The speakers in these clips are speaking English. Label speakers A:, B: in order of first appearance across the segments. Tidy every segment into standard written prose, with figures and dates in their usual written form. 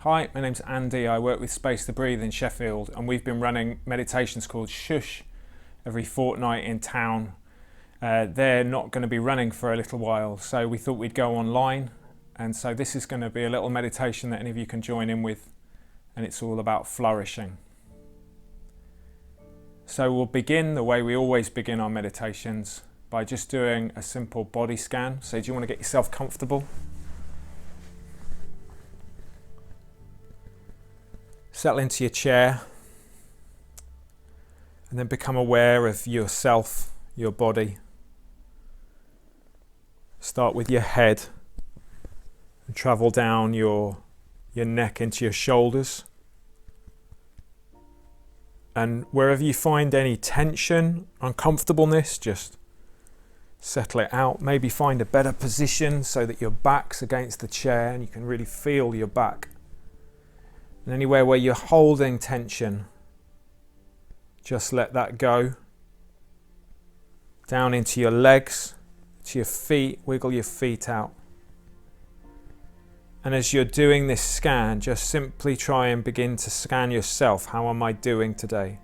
A: Hi, my name's Andy. I work with Space to Breathe in Sheffield, and we've been running meditations called Shhh every fortnight in town. They're not going to be running for a little while, so we thought we'd go online. And so this is going to be a little meditation that any of you can join in with, and it's all about flourishing. So we'll begin the way we always begin our meditations, by just doing a simple body scan. So do you want to get yourself comfortable? Settle into your chair and then become aware of yourself, your body. Start with your head and travel down your neck into your shoulders. And wherever you find any tension, uncomfortableness, just settle it out. Maybe find a better position so that your back's against the chair and you can really feel your back. And anywhere where you're holding tension, just let that go. Down into your legs, to your feet, wiggle your feet out. And as you're doing this scan, just simply try and begin to scan yourself. How am I doing today?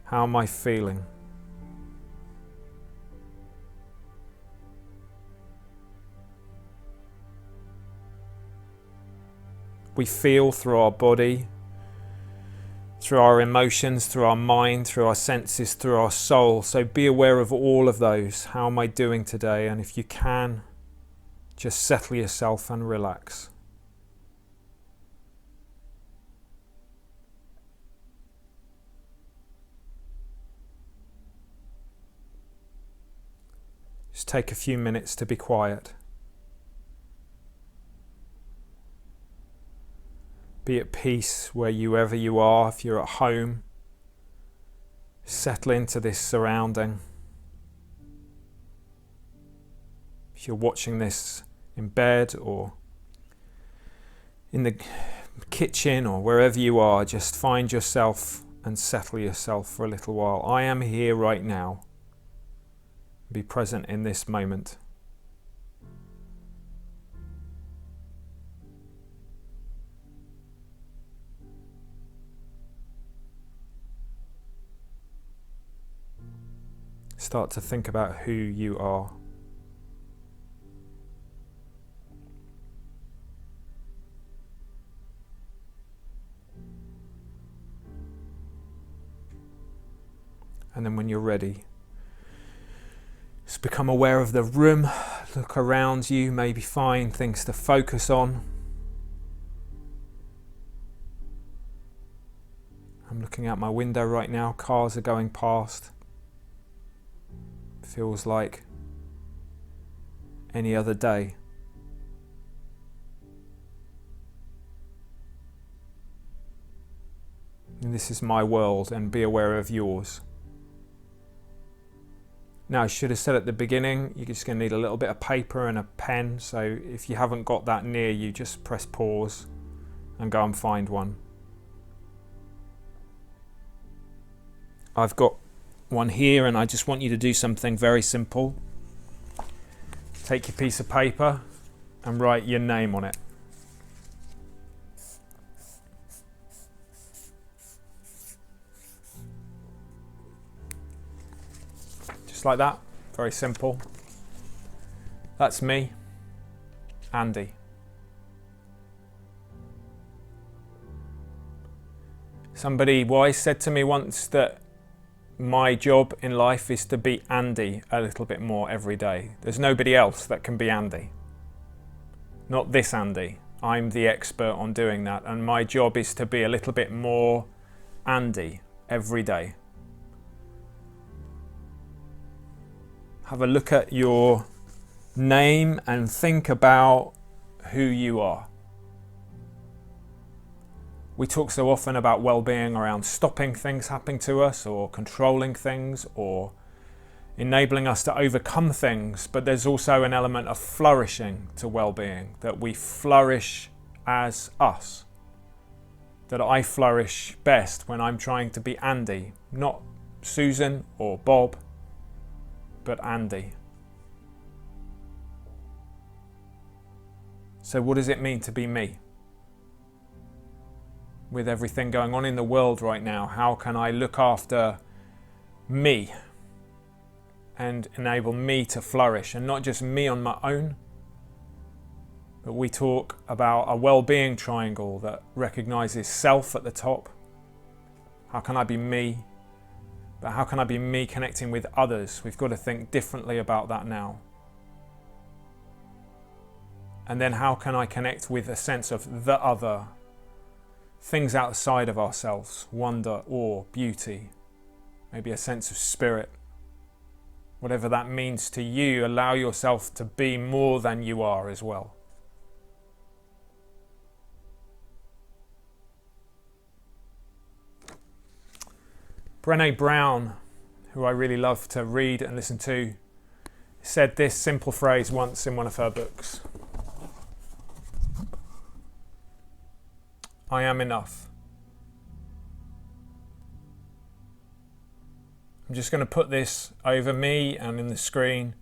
A: How am I feeling? We feel through our body, through our emotions, through our mind, through our senses, through our soul. So be aware of all of those. How am I doing today? And if you can, just settle yourself and relax. Just take a few minutes to be quiet. Be at peace wherever you are. If you're at home, settle into this surrounding. If you're watching this in bed or in the kitchen or wherever you are, just find yourself and settle yourself for a little while. I am here right now. Be present in this moment. Start to think about who you are. And then when you're ready, just become aware of the room, look around you, maybe find things to focus on. I'm looking out my window right now, cars are going past. Feels like any other day. And this is my world, and be aware of yours. Now, I should have said at the beginning, you're just going to need a little bit of paper and a pen. So if you haven't got that near you, just press pause and go and find one. I've got one here, and I just want you to do something very simple. Take your piece of paper and write your name on it. Just like that, very simple. That's me, Andy. Somebody wise said to me once that my job in life is to be Andy a little bit more every day. There's nobody else that can be Andy. Not this Andy. I'm the expert on doing that, and my job is to be a little bit more Andy every day. Have a look at your name and think about who you are. We talk so often about well-being around stopping things happening to us, or controlling things, or enabling us to overcome things, but there's also an element of flourishing to well-being, that we flourish as us. That I flourish best when I'm trying to be Andy, not Susan or Bob, but Andy. So what does it mean to be me? with everything going on in the world right now, how can I look after me and enable me to flourish, and not just me on my own, but we talk about a well-being triangle that recognizes self at the top. How can I be me? But how can I be me connecting with others? We've got to think differently about that now. And then how can I connect with a sense of the other? Things outside of ourselves, wonder, awe, beauty, maybe a sense of spirit. Whatever that means to you, allow yourself to be more than you are as well. Brene Brown, who I really love to read and listen to, said this simple phrase once in one of her books. I am enough. I'm just going to put this over me and in the screen,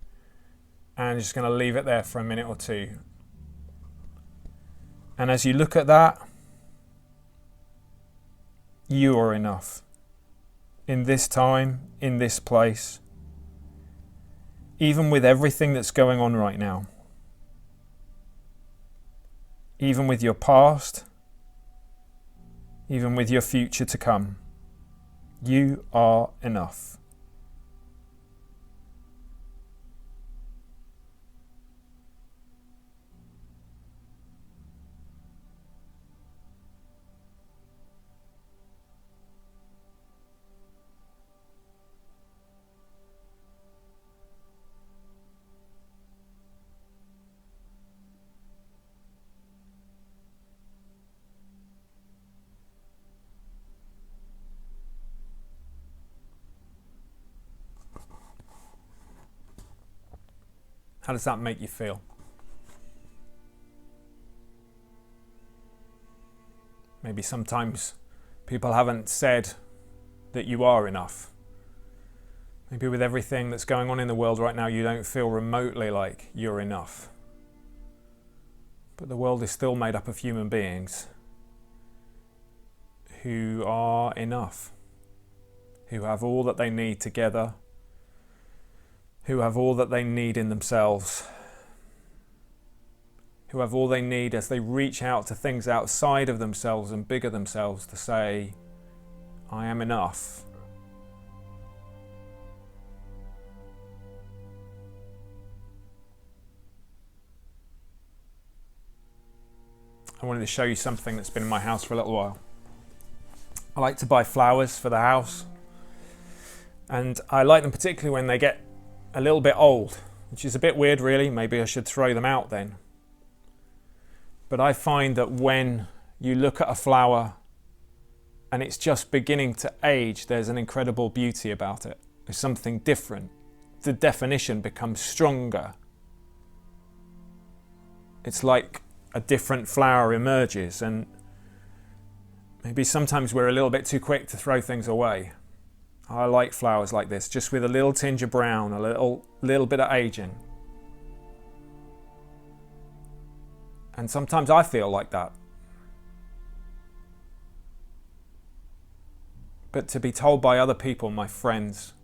A: and I'm just going to leave it there for a minute or two. And as you look at that, you are enough. In this time, in this place, even with everything that's going on right now, even with your past, even with your future to come, you are enough. How does that make you feel? Maybe sometimes people haven't said that you are enough. Maybe with everything that's going on in the world right now, you don't feel remotely like you're enough. But the world is still made up of human beings who are enough, who have all that they need together, who have all that they need in themselves, who have all they need as they reach out to things outside of themselves and bigger themselves to say, I am enough. I wanted to show you something that's been in my house for a little while. I like to buy flowers for the house, and I like them particularly when they get a little bit old, which is a bit weird really. Maybe I should throw them out then. But I find that when you look at a flower and it's just beginning to age, there's an incredible beauty about it. There's something different. The definition becomes stronger. It's like a different flower emerges, and maybe sometimes we're a little bit too quick to throw things away. I like flowers like this, just with a little tinge of brown, a little bit of aging. And sometimes I feel like that. But to be told by other people, my friends,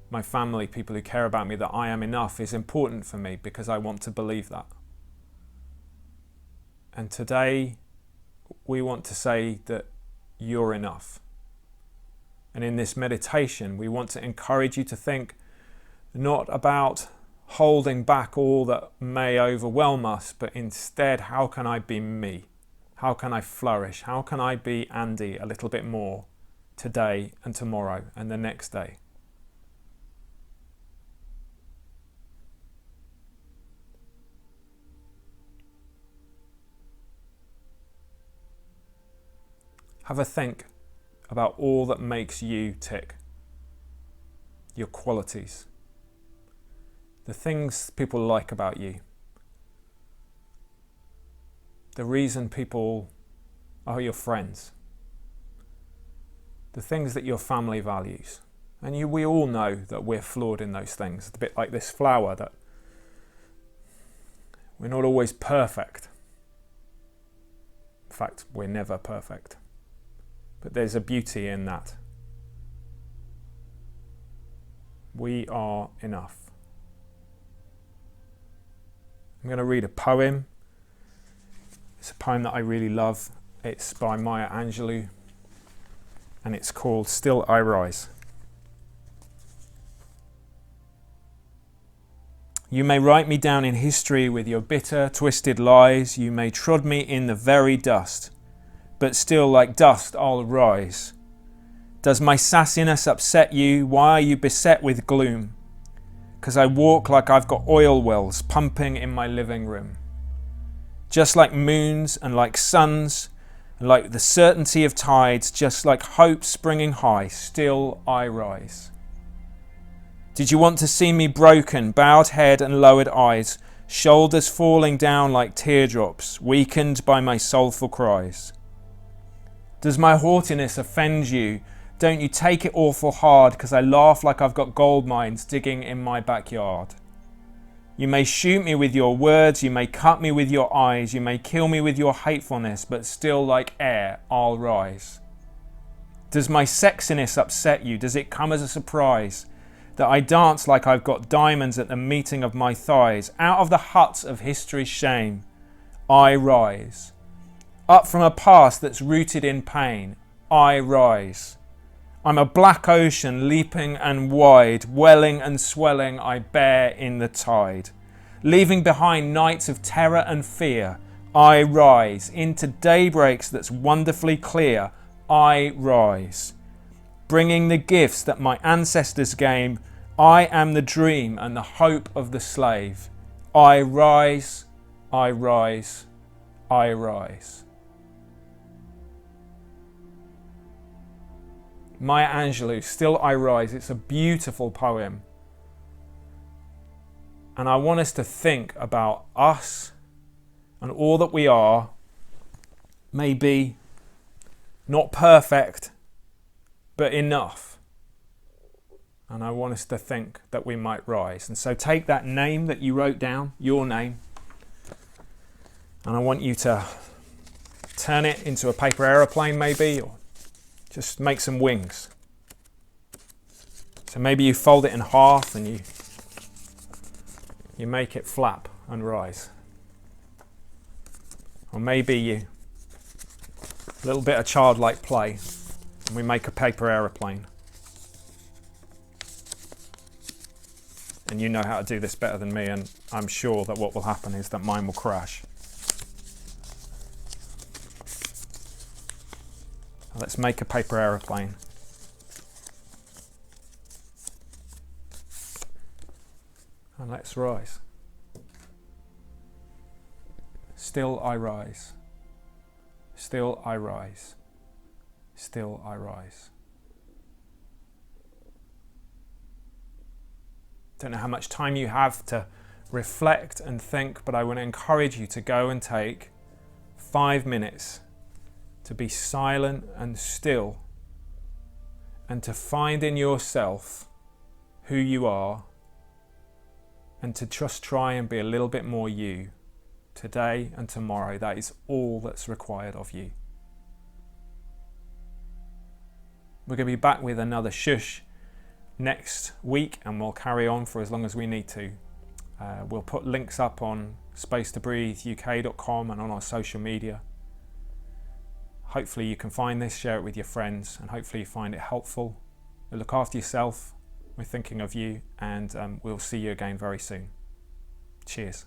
A: my family, people who care about me, that I am enough is important for me, because I want to believe that. And today we want to say that you're enough. And in this meditation, we want to encourage you to think not about holding back all that may overwhelm us, but instead, how can I be me? How can I flourish? How can I be Andy a little bit more today and tomorrow and the next day? Have a think about all that makes you tick, your qualities, the things people like about you, the reason people are your friends, the things that your family values. And we all know that we're flawed in those things. It's a bit like this flower, that we're not always perfect. In fact, we're never perfect. but there's a beauty in that. We are enough. I'm going to read a poem. It's a poem that I really love. It's by Maya Angelou, and it's called Still I Rise. You may write me down in history with your bitter, twisted lies. You may trod me in the very dust, but still like dust I'll rise. Does my sassiness upset you? Why are you beset with gloom? 'Cause I walk like I've got oil wells pumping in my living room. Just like moons and like suns, and like the certainty of tides, just like hope springing high, still I rise. Did you want to see me broken, bowed head and lowered eyes, shoulders falling down like teardrops, weakened by my soulful cries? Does my haughtiness offend you? Don't you take it awful hard, 'cause I laugh like I've got gold mines digging in my backyard. You may shoot me with your words, you may cut me with your eyes, you may kill me with your hatefulness, but still like air I'll rise. Does my sexiness upset you? Does it come as a surprise that I dance like I've got diamonds at the meeting of my thighs? Out of the huts of history's shame, I rise. Up from a past that's rooted in pain, I rise. I'm a black ocean leaping and wide, welling and swelling I bear in the tide. Leaving behind nights of terror and fear, I rise. Into daybreaks that's wonderfully clear, I rise. Bringing the gifts that my ancestors gave, I am the dream and the hope of the slave. I rise, I rise, I rise. Maya Angelou, Still I Rise. It's a beautiful poem. And I want us to think about us and all that we are, maybe not perfect, but enough. And I want us to think that we might rise. And so take that name that you wrote down, your name, and I want you to turn it into a paper aeroplane maybe, or just make some wings. So maybe you fold it in half and you make it flap and rise. Or maybe a little bit of childlike play and we make a paper aeroplane. And you know how to do this better than me, and I'm sure that what will happen is that mine will crash. Let's make a paper aeroplane. And let's rise. Still I rise. Still I rise. Still I rise. Don't know how much time you have to reflect and think, but I want to encourage you to go and take 5 minutes to be silent and still, and to find in yourself who you are, and to just try and be a little bit more you today and tomorrow. That is all that's required of you. We're going to be back with another Shush next week, and we'll carry on for as long as we need to. We'll put links up on spacetobreatheuk.com and on our social media. Hopefully you can find this, share it with your friends, and hopefully you find it helpful. Look after yourself. We're thinking of you, and we'll see you again very soon. Cheers.